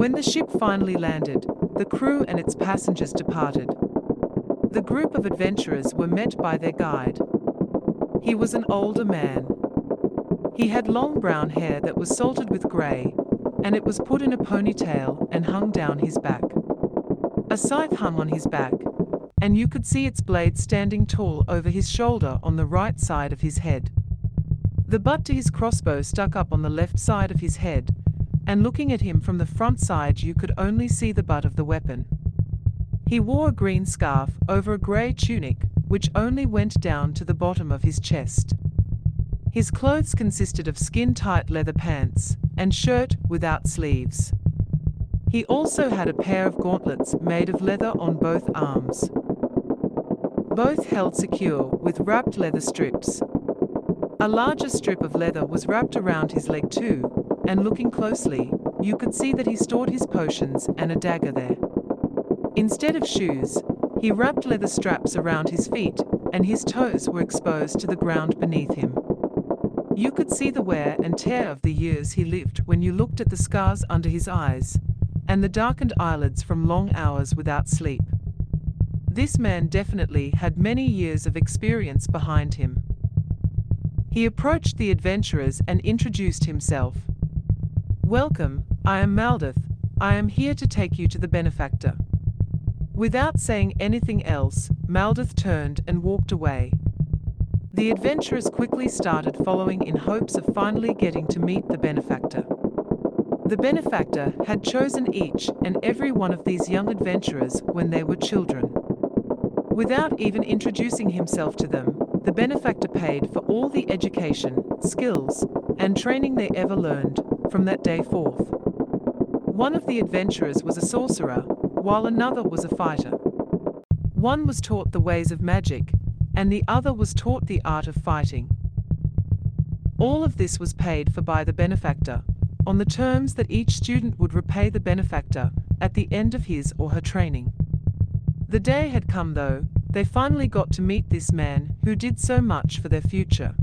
When the ship finally landed, the crew and its passengers departed. The group of adventurers were met by their guide. He was an older man. He had long brown hair that was salted with grey, and it was put in a ponytail and hung down his back. A scythe hung on his back, and you could see its blade standing tall over his shoulder on the right side of his head. The butt to his crossbow stuck up on the left side of his head, and looking at him from the front side you could only see the butt of the weapon. He wore a green scarf over a grey tunic, which only went down to the bottom of his chest. His clothes consisted of skin-tight leather pants and shirt without sleeves. He also had a pair of gauntlets made of leather on both arms. Both held secure with wrapped leather strips. A larger strip of leather was wrapped around his leg too, and looking closely, you could see that he stored his potions and a dagger there. Instead of shoes, he wrapped leather straps around his feet, and his toes were exposed to the ground beneath him. You could see the wear and tear of the years he lived when you looked at the scars under his eyes, and the darkened eyelids from long hours without sleep. This man definitely had many years of experience behind him. He approached the adventurers and introduced himself. "Welcome, I am Maldith. I am here to take you to the Benefactor." Without saying anything else, Maldith turned and walked away. The adventurers quickly started following in hopes of finally getting to meet the Benefactor. The Benefactor had chosen each and every one of these young adventurers when they were children. Without even introducing himself to them, the Benefactor paid for all the education, skills, and training they ever learned from that day forth. One of the adventurers was a sorcerer, while another was a fighter. One was taught the ways of magic, and the other was taught the art of fighting. All of this was paid for by the Benefactor, on the terms that each student would repay the Benefactor at the end of his or her training. The day had come though, they finally got to meet this man who did so much for their future.